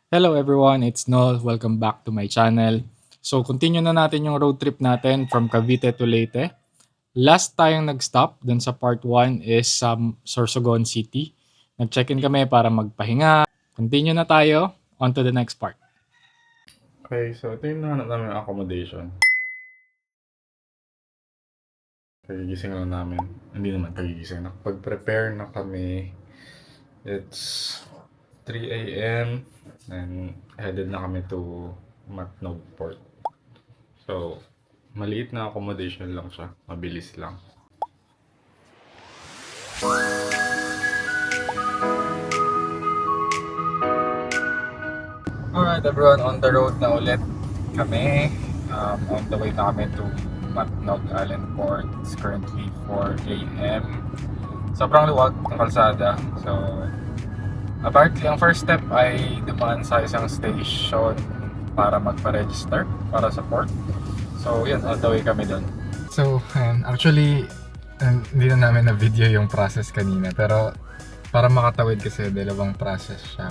Hello everyone, it's Noel. Welcome back to my channel. So, continue na natin yung road trip natin from Cavite to Leyte. Last tayong nag-stop dun sa part 1 is Sorsogon City. Nag-check-in kami para magpahinga. Continue na tayo. On to the next part. Okay, so ito yung nahanap namin accommodation. Kagigising lang namin. Hindi naman kagigising. Nakapag-prepare na kami. It's 3 a.m. and headed na kami to Matnog Port. So, maliit na accommodation lang siya. Mabilis lang. Alright everyone, on the road na ulit kami. On the way na kami to Matnog Island Port. It's currently 4 a.m. Sobrang luwag ng kalsada. So, apparently, ang first step ay dumaan sa isang station para magpa-register para sa port. So, yun, on the way kami doon. So, actually, hindi na namin na-video yung process kanina. Pero, para makatawid kasi, dalawang process siya.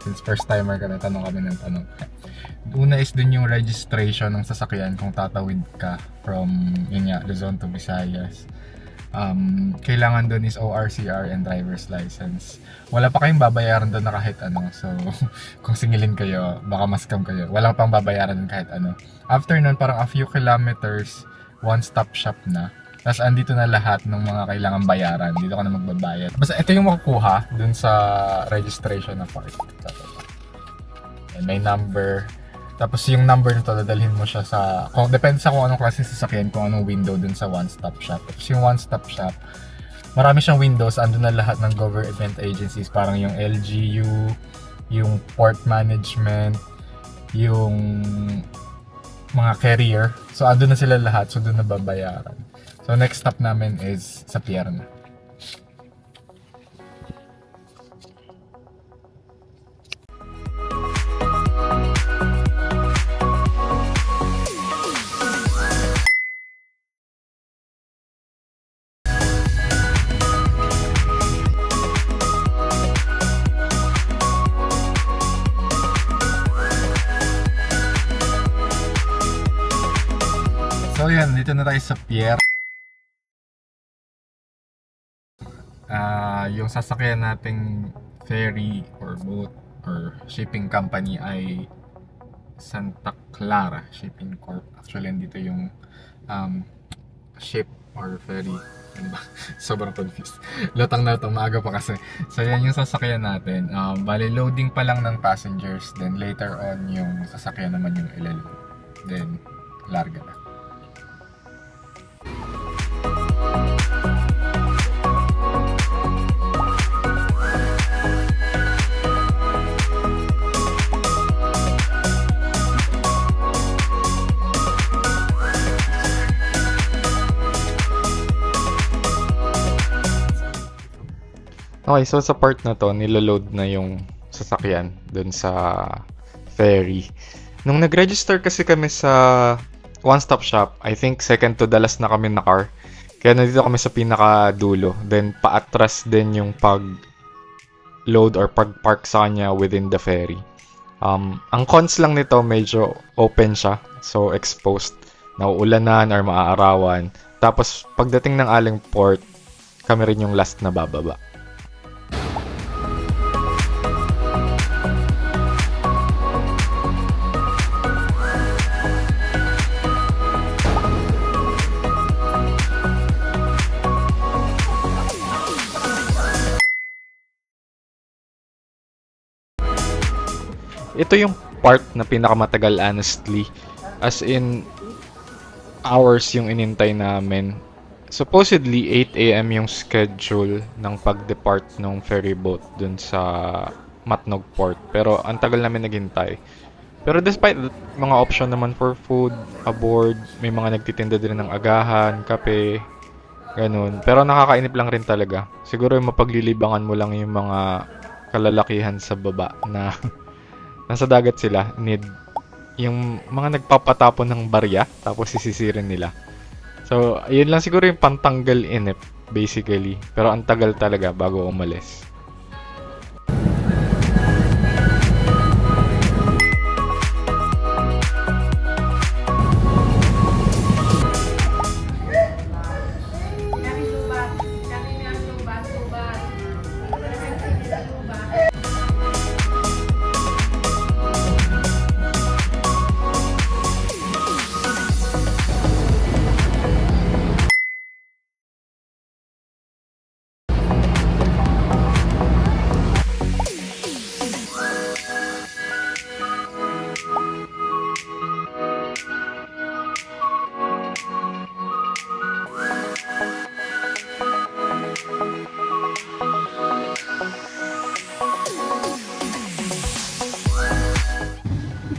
Since first timer ka na, tanong kami ng tanong. Una is dun yung registration ng sasakyan kung tatawid ka from, yun nga, Luzon to Visayas. Kailangan doon is ORCR and driver's license. Wala pa kayong babayaran doon na kahit ano. So, kung singilin kayo, baka ma-scam kayo. Wala pang babayaran doon kahit ano. After nun, parang a few kilometers, one-stop shop na. Tapos andito na lahat ng mga kailangan bayaran. Dito ka na magbabayad. Basta ito yung makukuha doon sa registration na part. May number. Tapos yung number nito, dadalhin mo siya sa, depende sa kung anong klase sasakyan, kung anong window dun sa one-stop shop. Tapos yung one-stop shop, marami siyang windows, andun na lahat ng government agencies, parang yung LGU, yung port management, yung mga carrier. So andun na sila lahat, so dun na babayaran. So next stop namin is sa Pierna. So yan, dito na tayo sa pier. Yung sasakyan nating ferry or boat or shipping company ay Santa Clara Shipping Corp. Actually, dito yung ship or ferry. Ano ba? Sobrang confused. Lutang na ito, maaga pa kasi. So yan yung sasakyan natin. Bali, loading pa lang ng passengers. Then later on, yung sasakyan naman yung ilaload. Then, larga na. Okay, so sa part na to, niloload na yung sasakyan dun sa ferry. Nung nag-register kasi kami sa one-stop shop, I think second to the last na kami na car. Kaya nandito kami sa pinaka-dulo. Then paatras din yung pag-load or pag-park sa kanya within the ferry. Ang cons lang nito, medyo open siya. So exposed. Nauulanan or maaarawan. Tapos pagdating ng aling port, kami rin yung last na bababa. Ito yung part na pinakamatagal honestly. As in, hours yung inintay namin. Supposedly, 8 a.m. yung schedule ng pag-depart ng ferry boat dun sa Matnog Port. Pero ang tagal namin naghintay. Pero despite that, mga option naman for food aboard. May mga nagtitinda din ng agahan, kape, ganun. Pero nakakainip lang rin talaga. Siguro yung mapaglilibangan mo lang yung mga kalalakihan sa baba na nasa dagat sila, need yung mga nagpapatapon ng barya tapos sisisirin nila. So, yun lang siguro yung pantanggal inip basically. Pero ang tagal talaga bago umalis.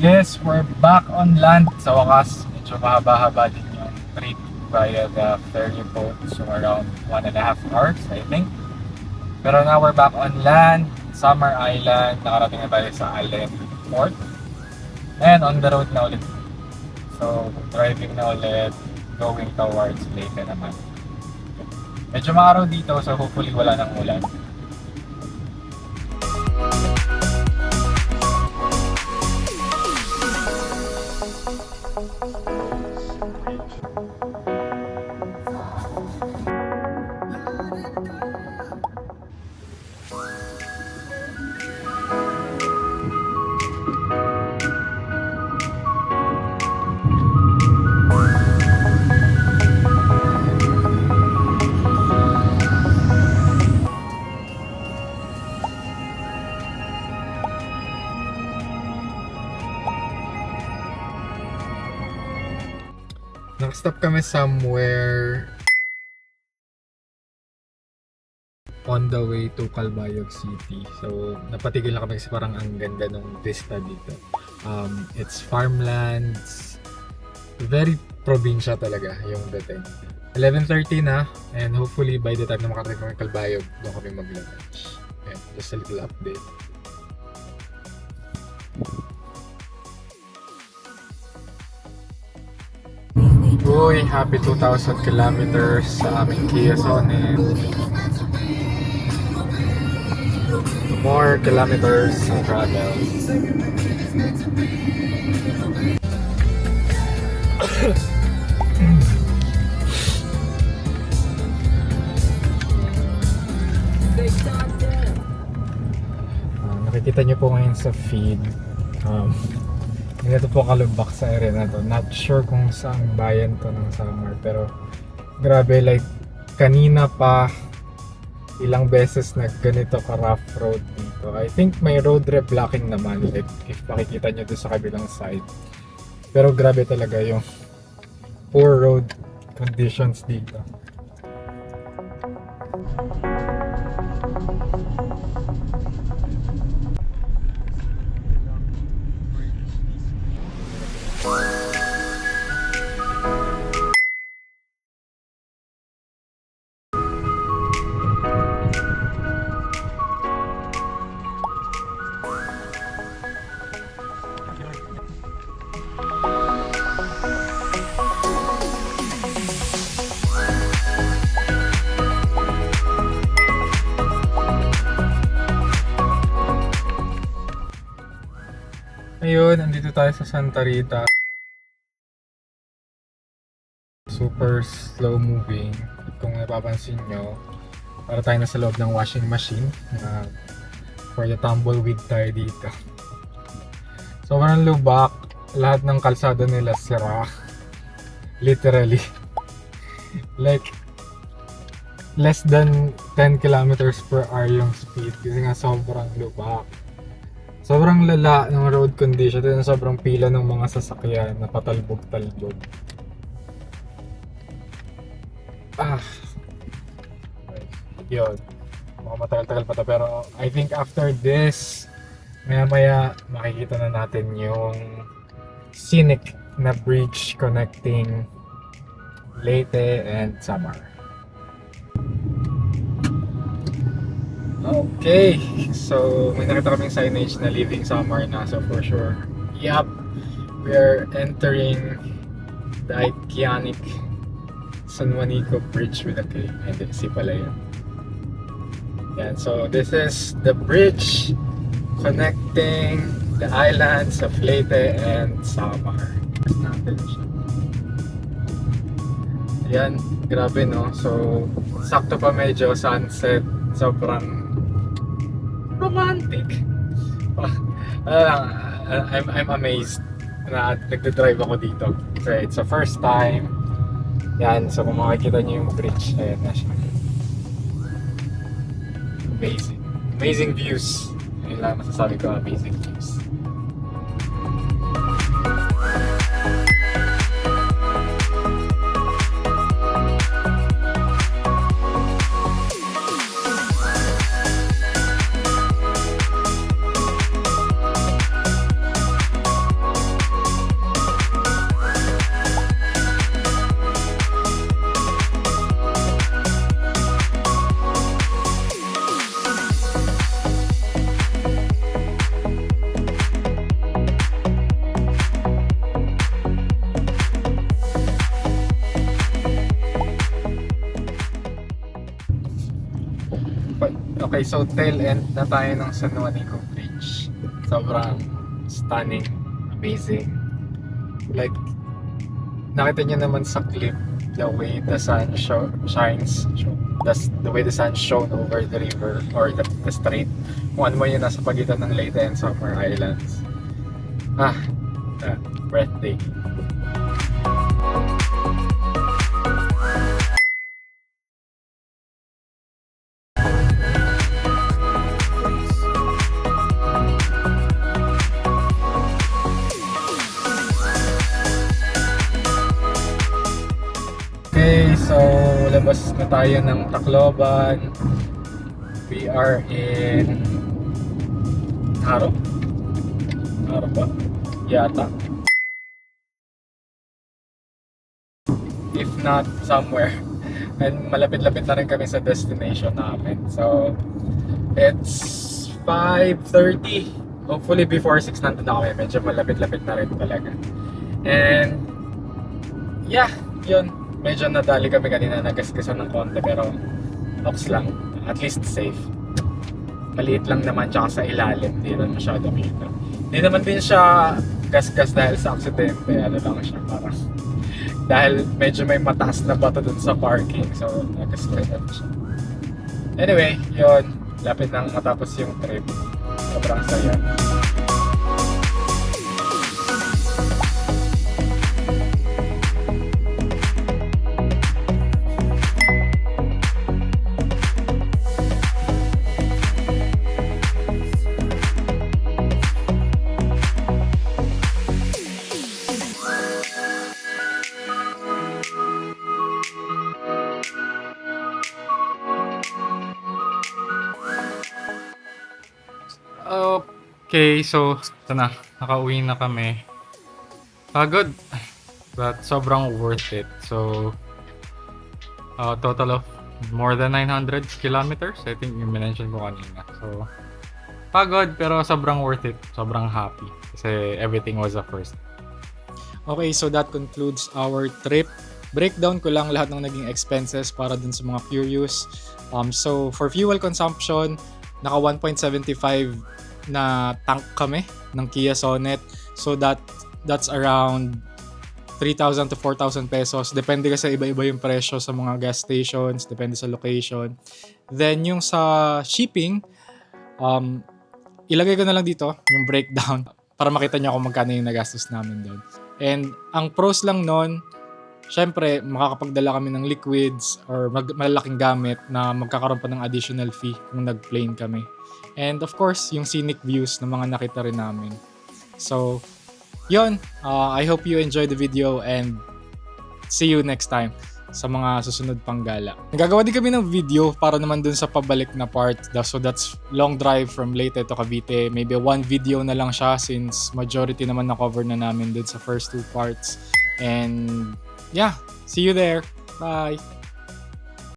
Yes, we're back on land. Sa wakas, medyo mahaba-haba din yung trip via the ferry boat. So around 1.5 hours, I think. Pero now we're back on land, Summer Island. Nakarating na tayo sa Allen Port. And on the road na ulit. So driving na ulit, going towards Leyte naman. Medyo maaraw dito, so hopefully wala nang ulan. Nag-stop kami somewhere on the way to Calbayog City. So, napatigil na kami kasi parang ang ganda ng vista dito. It's farmlands. Very probinsya talaga yung dating. 11:30 na and hopefully by the time na makarating kami Calbayog, doon kami mag-lunch. And just a little update. Uy, happy 2,000 kilometers sa aming Kia Sonet. More kilometers to travel. Nakikita niyo po ngayon sa feed. Ganito po kalubak sa area na to. Not sure kung saan bayan to ng Samar, pero grabe, like kanina pa ilang beses na ganito ka rough road dito. I think may road reblocking naman, like if makikita nyo doon sa kabilang side. Pero grabe talaga yung poor road conditions dito. Ayun, andito tayo sa Santa Rita. Super slow moving. Kung napapansin nyo, para tayo nasa loob ng washing machine. For the tumbleweed tayo dito. Sobrang lubak. Lahat ng kalsada nila sira. Literally. Like, less than 10 kilometers per hour yung speed. Kasi nga sobrang lubak. Sobrang lala ng road condition at sobrang pila ng mga sasakyan na patalbog-talbog. Yun. Mga matagal-tagal pa to, pero I think after this, maya-maya makikita na natin yung scenic na bridge connecting Leyte and Samar. Okay, so may nakita kaming signage na leaving Samar na, so for sure. Yup, we are entering the iconic San Juanico Bridge with a K. Hindi, C pala yun. Yan, so this is the bridge connecting the islands of Leyte and Samar. Natin siya. Yan, grabe no. So, sakto pa medyo sunset. Sobrang romantic. I'm amazed na nagdadrive ako dito. Kasi it's the first time. Yan, so kung makikita niyo yung bridge, ayan na siya. Amazing. Amazing views. Yun lang masasabi ko, amazing views. Okay, so tail end na tayo ng San Juanico Bridge. Sobrang stunning, amazing. Like, nakita niyo naman sa clip the way the sun shines, the way the sun shone over the river or the strait. Kung ano man yun nasa pagitan ng Leyte and Samar Islands. Breathtaking. Okay, so labas na tayo ng Tacloban. We are in Haro? Haro ba? Yata. If not, somewhere. And malapit-lapit na rin kami sa destination namin. So, it's 5:30. Hopefully before 6 nandun na kami. Medyo malapit-lapit na rin talaga. And, yeah, yun. Medyo nadali kami kanina, nagasgasan ng konti, pero ops lang. At least safe. Maliit lang naman, tsaka sa ilalim, hindi naman masyado kita. Hindi naman din siya gasgas dahil sa aksidente, ano lang siya, parang dahil medyo may mataas na bato dun sa parking, so nagasgasan siya. Anyway, yun, lapit nang matapos yung trip. Sobrang saya. Okay, so ito na, nakauwi na kami. Pagod, but sobrang worth it. So, total of more than 900 kilometers. I think you mentioned ko kanina. So, pagod pero sobrang worth it. Sobrang happy kasi everything was a first. Okay, so that concludes our trip. Breakdown ko lang lahat ng naging expenses para dun sa mga curious. So, for fuel consumption, naka 1.75 na tank kami ng Kia Sonet. So that's around 3,000 to 4,000 pesos. Depende kasi iba-iba yung presyo sa mga gas stations, depende sa location. Then yung sa shipping, ilagay ko na lang dito yung breakdown para makita nyo kung magkano yung nagastos namin doon. And ang pros lang nun, syempre makakapagdala kami ng liquids or malalaking gamit na magkakaroon pa ng additional fee kung nag-plane kami. And of course, yung scenic views na mga nakita rin namin. So, yun. I hope you enjoyed the video and see you next time sa mga susunod pang gala. Nagagawa din kami ng video para naman dun sa pabalik na part. So that's long drive from Leyte to Cavite. Maybe one video na lang siya since majority naman na-cover na namin dun sa first two parts. And yeah, see you there. Bye!